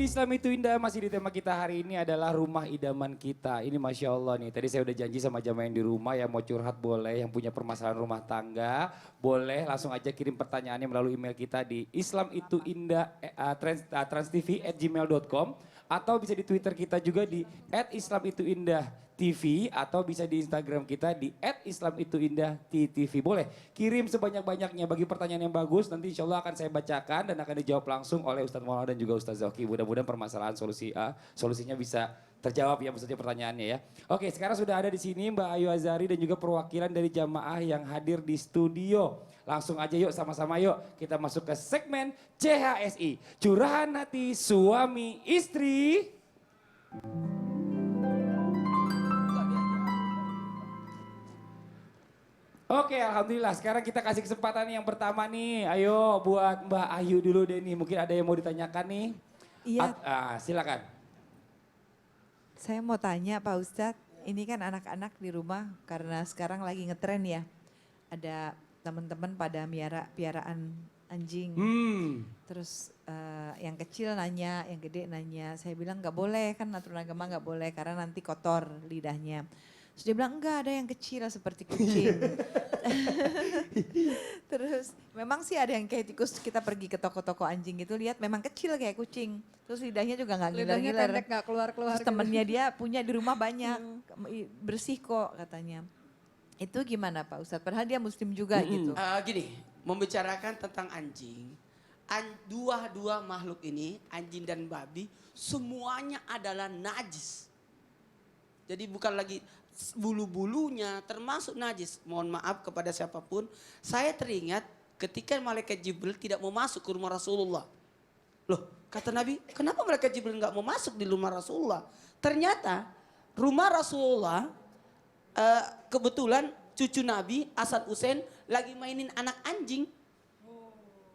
di Islam itu Indah, masih di tema kita hari ini adalah rumah idaman kita. Ini Masya Allah nih, tadi saya udah janji sama jamaah yang di rumah yang mau curhat boleh, yang punya permasalahan rumah tangga boleh langsung aja kirim pertanyaannya melalui email kita di islamituindah@transtv@gmail.com atau bisa di Twitter kita juga di @islamituindah.tv atau bisa di Instagram kita di @islamituindah.tv. Boleh kirim sebanyak-banyaknya bagi pertanyaan yang bagus, nanti insya Allah akan saya bacakan dan akan dijawab langsung oleh Ustadz Maulana dan juga Ustadz Zoki. Mudah-mudahan permasalahan solusinya bisa terjawab ya maksudnya pertanyaannya ya. Oke, sekarang sudah ada di sini Mbak Ayu Azari dan juga perwakilan dari jamaah yang hadir di studio. Langsung aja yuk sama-sama yuk kita masuk ke segmen CHSI. Curahan hati suami istri. Oke, alhamdulillah. Sekarang kita kasih kesempatan yang pertama nih. Ayo buat Mbak Ayu dulu deh nih. Mungkin ada yang mau ditanyakan nih. Iya, Silakan. saya mau tanya Pak Ustadz, ini kan anak-anak di rumah karena sekarang lagi ngetren ya. Ada teman-teman pada piaraan anjing. Terus yang kecil nanya, yang gede nanya. Saya bilang nggak boleh, kan aturan agama nggak boleh karena nanti kotor lidahnya. Terus dia bilang enggak, ada yang kecil seperti kucing. Terus memang sih ada yang kayak tikus, kita pergi ke toko-toko anjing gitu lihat memang kecil kayak kucing. Terus lidahnya juga nggak Lidahnya ngiler-ngiler. pendek nggak keluar-keluar. Terus temennya dia punya di rumah banyak, bersih kok katanya. Itu gimana Pak Ustadz? Padahal dia muslim juga gitu. Gini, membicarakan tentang anjing. Dua makhluk ini, anjing dan babi, semuanya adalah najis. Jadi bukan lagi bulu-bulunya termasuk najis. Mohon maaf kepada siapapun. Saya teringat ketika malaikat Jibril tidak mau masuk ke rumah Rasulullah. Loh, kata Nabi, kenapa malaikat Jibril nggak mau masuk di rumah Rasulullah? Ternyata rumah Rasulullah kebetulan cucu Nabi Hasan Hussein lagi mainin anak anjing.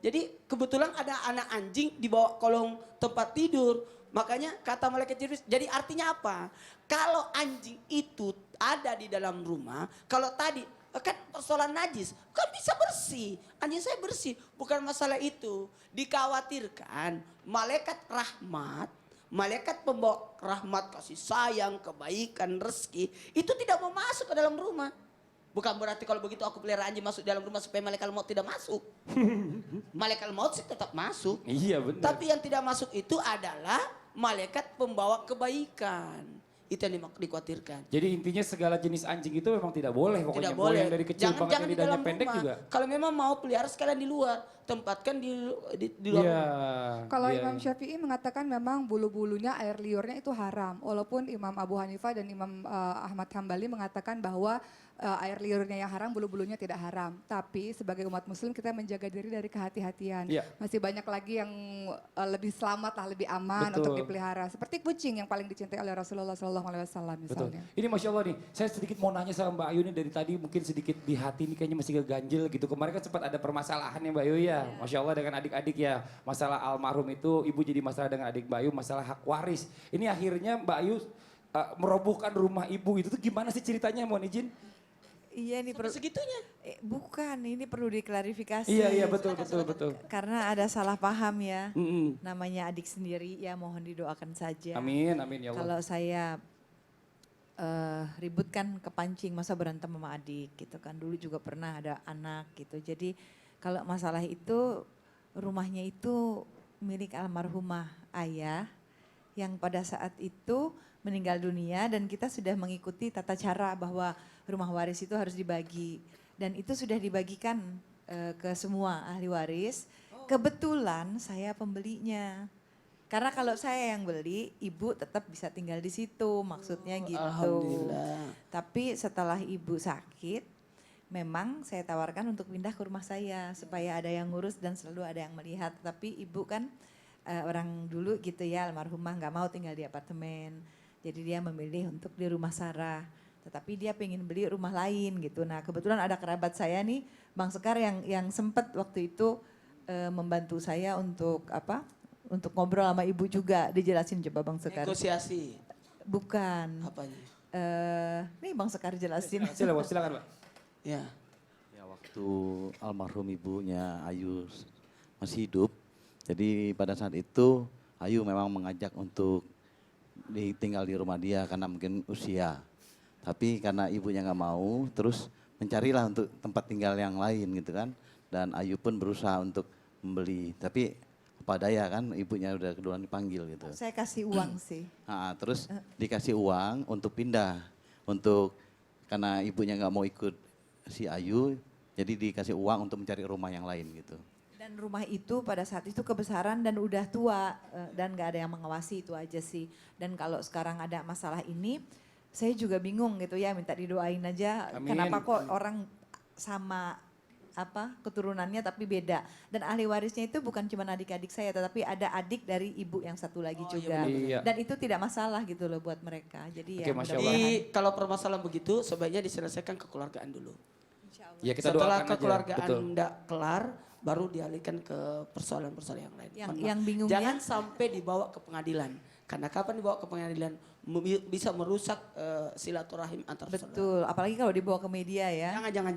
Jadi kebetulan ada anak anjing di bawah kolong tempat tidur. Makanya kata malaikat Jibril, jadi artinya apa? Kalau anjing itu ada di dalam rumah, kalau tadi kan persoalan najis, kan bisa bersih. Anjing saya bersih, bukan masalah itu. Dikhawatirkan malaikat rahmat, malaikat pembawa rahmat, kasih sayang, kebaikan, rezeki, itu tidak mau masuk ke dalam rumah. Bukan berarti kalau begitu aku pelihara anjing masuk dalam rumah supaya malaikat maut tidak masuk. Malaikat maut sih tetap masuk. Iya benar. Tapi yang tidak masuk itu adalah malaikat pembawa kebaikan. Itu yang dikhawatirkan. Jadi intinya segala jenis anjing itu memang tidak boleh pokoknya. Tidak boleh. Yang dari kecil banget yang di lidahnya dalam pendek rumah. juga. Kalau memang mau pelihara sekalian di luar, tempatkan di luar. Iya. Kalau iya, Imam iya. Syafi'i mengatakan memang bulu-bulunya, air liurnya itu haram. Walaupun Imam Abu Hanifah dan Imam Ahmad Hambali mengatakan bahwa air liurnya yang haram, bulu-bulunya tidak haram. Tapi sebagai umat muslim kita menjaga diri dari kehati-hatian. Iya. Masih banyak lagi yang lebih selamat lah, lebih aman Betul. untuk dipelihara. Seperti kucing yang paling dicintai oleh Rasulullah SAW Betul. misalnya. Ini Masya Allah nih, saya sedikit mau nanya sama Mbak Ayu nih dari tadi mungkin sedikit di hati ini kayaknya masih keganjil gitu. Kemarin kan sempat ada permasalahan ya Mbak Ayu ya. Masya Allah dengan adik-adik ya. Masalah almarhum itu ibu jadi masalah dengan adik Mbak Ayu, masalah hak waris. Ini akhirnya Mbak Ayu merobohkan rumah ibu itu tuh gimana sih ceritanya mohon izin? Iya ini perlu, Segitunya. bukan ini perlu diklarifikasi. Iya betul. Karena ada salah paham ya. Mm-mm. Namanya adik sendiri ya mohon didoakan saja. Amin ya Allah. Kalau saya ribut kan kepancing masa berantem sama adik gitu kan. Dulu juga pernah ada anak gitu. Jadi kalau masalah itu rumahnya itu milik almarhumah ayah yang pada saat itu meninggal dunia dan kita sudah mengikuti tata cara bahwa rumah waris itu harus dibagi. Dan itu sudah dibagikan ke semua ahli waris. Kebetulan saya pembelinya. Karena kalau saya yang beli, ibu tetap bisa tinggal di situ, maksudnya gitu. Alhamdulillah. Tapi setelah ibu sakit, memang saya tawarkan untuk pindah ke rumah saya supaya ada yang ngurus dan selalu ada yang melihat. Tapi ibu kan orang dulu gitu ya, almarhumah nggak mau tinggal di apartemen. Jadi dia memilih untuk di rumah Sarah. Tetapi dia pengen beli rumah lain gitu. Nah kebetulan ada kerabat saya nih, Bang Sekar yang sempat waktu itu membantu saya untuk apa? Untuk ngobrol sama ibu juga, dijelasin coba Bang Sekar. Negosiasi. Bukan. Apanya? Nih Bang Sekar jelasin. Silakan Pak. Ya. Ya waktu almarhum ibunya Ayu masih hidup, jadi pada saat itu Ayu memang mengajak untuk tinggal di rumah dia karena mungkin usia. Tapi karena ibunya nggak mau, terus mencarilah untuk tempat tinggal yang lain gitu kan. Dan Ayu pun berusaha untuk membeli, tapi apa daya kan ibunya udah keduluan dipanggil gitu. Saya kasih uang sih. Terus dikasih uang untuk pindah, karena ibunya nggak mau ikut si Ayu, jadi dikasih uang untuk mencari rumah yang lain gitu. Dan rumah itu pada saat itu kebesaran dan udah tua dan gak ada yang mengawasi, itu aja sih. Dan kalau sekarang ada masalah ini, saya juga bingung gitu ya, minta didoain aja. Amin. Kenapa kok orang sama keturunannya tapi beda. Dan ahli warisnya itu bukan cuma adik-adik saya, tetapi ada adik dari ibu yang satu lagi juga. Iya. Dan itu tidak masalah gitu loh buat mereka. Jadi Oke, ya Masya mudah-mudahan. Jadi kalau permasalahan begitu sebaiknya diselesaikan kekeluargaan dulu. Ya kita Setelah doakan aja. kekeluargaan Betul. tidak kelar, baru dialihkan ke persoalan-persoalan yang lain. Yang- Mohon maaf. yang bingungnya- Jangan sampai dibawa ke pengadilan. Karena kapan dibawa ke pengadilan bisa merusak silaturahim antar saudara. Betul, apalagi kalau dibawa ke media ya. Jangan.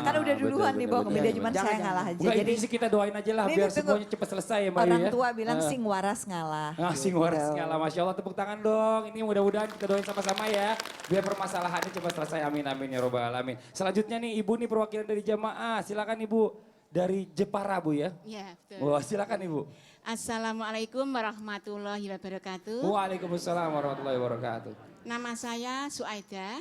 Kan udah duluan betul, dibawa ke betul, media, betul. cuman Jangan, saya jangan. ngalah aja. Enggak, Jadi jadi kita doain aja lah Ini biar tunggu. semuanya cepat selesai ya Mbak Ayu orang ya. tua bilang sing waras ngalah. Sing waras ngalah, Masya Allah, tepuk tangan dong. Ini mudah-mudahan kita doain sama-sama ya. Biar permasalahannya cepat selesai, amin amin ya robbal alamin. Selanjutnya nih Ibu nih perwakilan dari jamaah, silakan Ibu. Dari Jepara Bu ya. Ya, betul. Wah silakan Ibu. Assalamualaikum warahmatullahi wabarakatuh. Waalaikumsalam warahmatullahi wabarakatuh. Nama saya Suaidah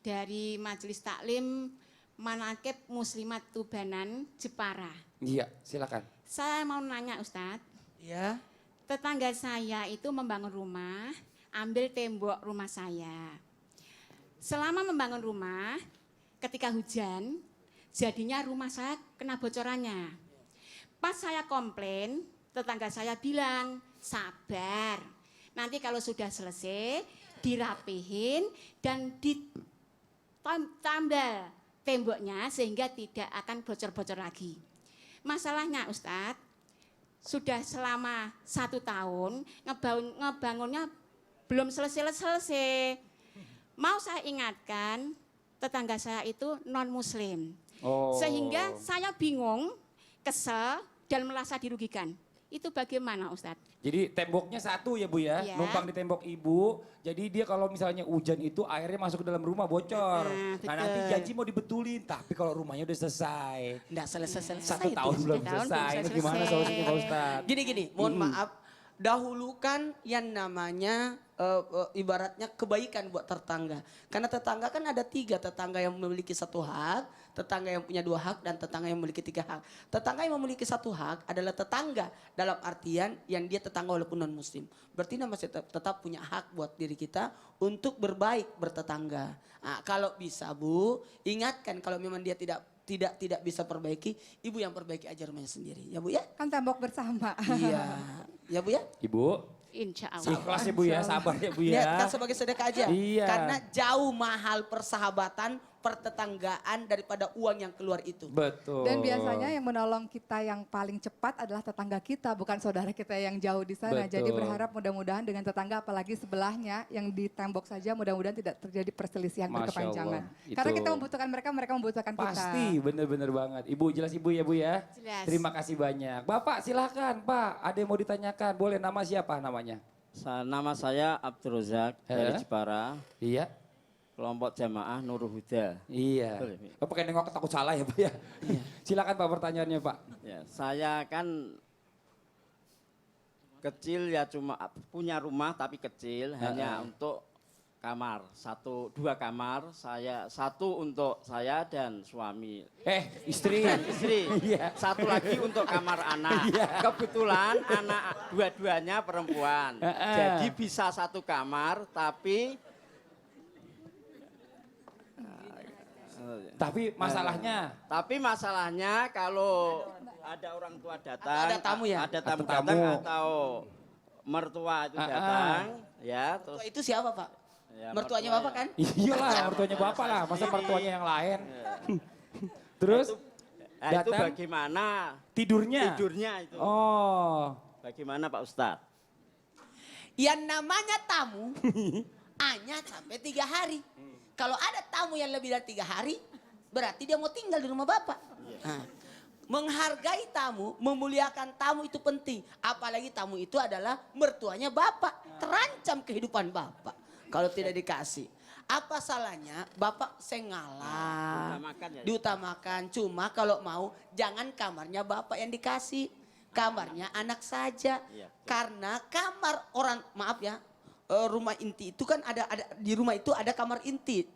dari Majelis Taklim Manakib Muslimat Tubanan, Jepara. Iya silakan. Saya mau nanya Ustadz, Ya. tetangga saya itu membangun rumah, ambil tembok rumah saya. Selama membangun rumah, ketika hujan, jadinya rumah saya kena bocorannya. Pas saya komplain, tetangga saya bilang, sabar. Nanti kalau sudah selesai, dirapihin dan ditambal temboknya sehingga tidak akan bocor-bocor lagi. Masalahnya Ustadz, sudah selama 1 tahun ngebangunnya belum selesai-selesai. Mau saya ingatkan, tetangga saya itu non-muslim. Oh. Sehingga saya bingung, kesel, dan merasa dirugikan. Itu bagaimana Ustadz? Jadi temboknya satu ya Bu ya, Iya. numpang di tembok Ibu. Jadi dia kalau misalnya hujan itu airnya masuk ke dalam rumah bocor. Nah betul. nanti janji mau dibetulin, tapi kalau rumahnya udah selesai. Enggak selesai-selesai. 1 tahun itu. belum 1 tahun selesai. belum Ini gimana selesai. solusinya Pak Ustadz? Gini, mohon maaf. Dahulukan yang namanya ibaratnya kebaikan buat tetangga. Karena tetangga kan ada 3, tetangga yang memiliki 1 hak, tetangga yang punya 2 hak, dan tetangga yang memiliki 3 hak. Tetangga yang memiliki 1 hak adalah tetangga dalam artian yang dia tetangga walaupun non muslim. Berarti dia masih tetap punya hak buat diri kita untuk berbaik bertetangga. Nah, kalau bisa Bu, ingatkan kalau memang dia tidak bisa perbaiki, Ibu yang perbaiki aja rumahnya sendiri. Ya Bu ya? Kan tembok bersama. Iya. Ya Bu ya? Ibu, Insya Allah. ikhlas ya Bu ya, sabar ya Bu ya. Niatkan sebagai sedekah aja. Iya. Karena jauh mahal persahabatan, pertetanggaan daripada uang yang keluar itu. Betul. Dan biasanya yang menolong kita yang paling cepat adalah tetangga kita, bukan saudara kita yang jauh di sana. Betul. Jadi berharap mudah-mudahan dengan tetangga apalagi sebelahnya yang di tembok saja mudah-mudahan tidak terjadi perselisihan Masya berkepanjangan. Allah, Karena itu. kita membutuhkan mereka, mereka membutuhkan kita. Pasti, bener-bener banget. Ibu jelas Ibu ya Bu ya. Jelas. Terima kasih banyak. Bapak silahkan Pak, ada yang mau ditanyakan. Boleh, nama siapa namanya? Nama saya Abdul Razak dari Jepara, Iya. kelompok jamaah Nurul Huda. Iya. Boleh, Mi? Oh, pakai nengok takut salah ya Pak ya. Silakan Pak pertanyaannya Pak. Ya, saya kan kecil ya cuma punya rumah tapi kecil hanya untuk kamar, 2 kamar, saya 1 untuk saya dan suami. Istri. Dan istri, Iya. 1 lagi untuk kamar anak. Kebetulan anak dua-duanya perempuan, jadi bisa 1 kamar tapi Tapi masalahnya Tapi masalahnya kalau ada orang tua datang, ada tamu ya? Ada tamu Atau tamu. datang atau mertua itu datang, ya terus Mertua itu siapa Pak? ya, Mertuanya mertua Bapak kan? iyalah mertuanya Bapak lah, masa mertuanya yang lain. Terus Nah, itu datang bagaimana tidurnya. tidurnya itu? Oh. Bagaimana Pak Ustadz? Yang namanya tamu hanya sampai 3 hari. Kalau ada tamu yang lebih dari 3 hari, berarti dia mau tinggal di rumah Bapak. Nah, Menghargai tamu, memuliakan tamu itu penting. Apalagi tamu itu adalah mertuanya bapak. Terancam kehidupan bapak kalau tidak dikasih. Apa salahnya bapak sengalah, Diutamakan ya. diutamakan. Cuma kalau mau jangan kamarnya bapak yang dikasih. Kamarnya anak saja. Iya, betul. Karena kamar orang, maaf ya, rumah inti itu kan ada di rumah itu ada kamar inti.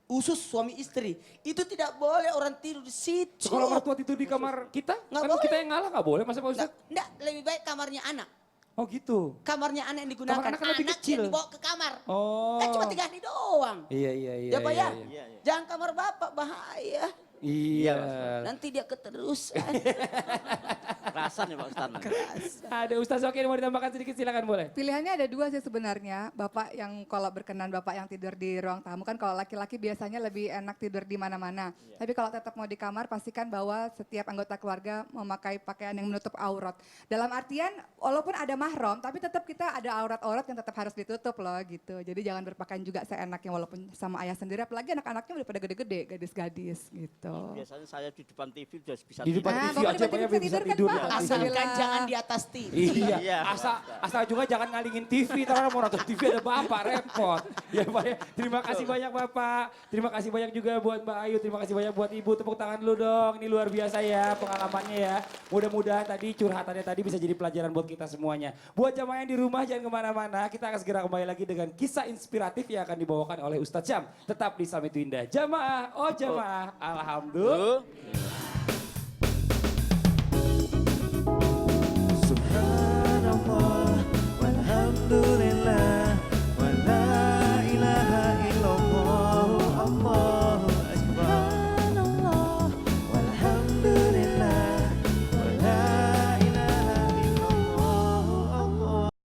Khusus suami istri. Itu tidak boleh orang tidur di situ. Kalau mertua tidur di kamar kita, Nggak kan boleh. kita yang ngalah nggak boleh, masa Pak Ustadz? Enggak, lebih baik kamarnya anak. Oh gitu. Kamarnya anak yang digunakan. Kamar anak kan lebih kecil. yang dibawa ke kamar. Oh. Kan cuma 3 hari doang. Iya, iya, iya. Ya Pak ya? iya. Iya, iya. Jangan kamar bapak, bahaya. Iya. Nanti dia keterusan. Kerasan ya Pak Ustadz. Ada Ustaz Zoki yang mau ditambahkan sedikit, silakan boleh. Pilihannya ada 2 sih sebenarnya. Bapak yang kalau berkenan bapak yang tidur di ruang tamu kan kalau laki-laki biasanya lebih enak tidur di mana-mana. Tapi kalau tetap mau di kamar pastikan bahwa setiap anggota keluarga memakai pakaian yang menutup aurat. Dalam artian walaupun ada mahram tapi tetap kita ada aurat-aurat yang tetap harus ditutup loh gitu. Jadi jangan berpakaian juga seenaknya walaupun sama ayah sendiri apalagi anak-anaknya udah pada gede-gede, gadis-gadis gitu. Biasanya saya di depan TV sudah bisa Di depan Nah, TV Bapak aja di depan Pak ya, TV bisa tidur kan, tidur. Pak? di atas TV. Asalkan Alhamdulillah. jangan di atas TV. Iya, Iya. asal juga jangan ngalingin TV, terus mau nonton TV ada bapak, repot. Ya Pak ya, terima kasih banyak Bapak, terima kasih banyak juga buat Mbak Ayu, terima kasih banyak buat Ibu, tepuk tangan dulu dong, ini luar biasa ya pengalamannya ya. Mudah-mudahan tadi curhatannya tadi bisa jadi pelajaran buat kita semuanya. Buat jamaah yang di rumah jangan kemana-mana, kita akan segera kembali lagi dengan kisah inspiratif yang akan dibawakan oleh Ustadz Syam. Tetap di Islam Itu Indah. Jamaah, oh jamaah, alhamdulillah. Tuh.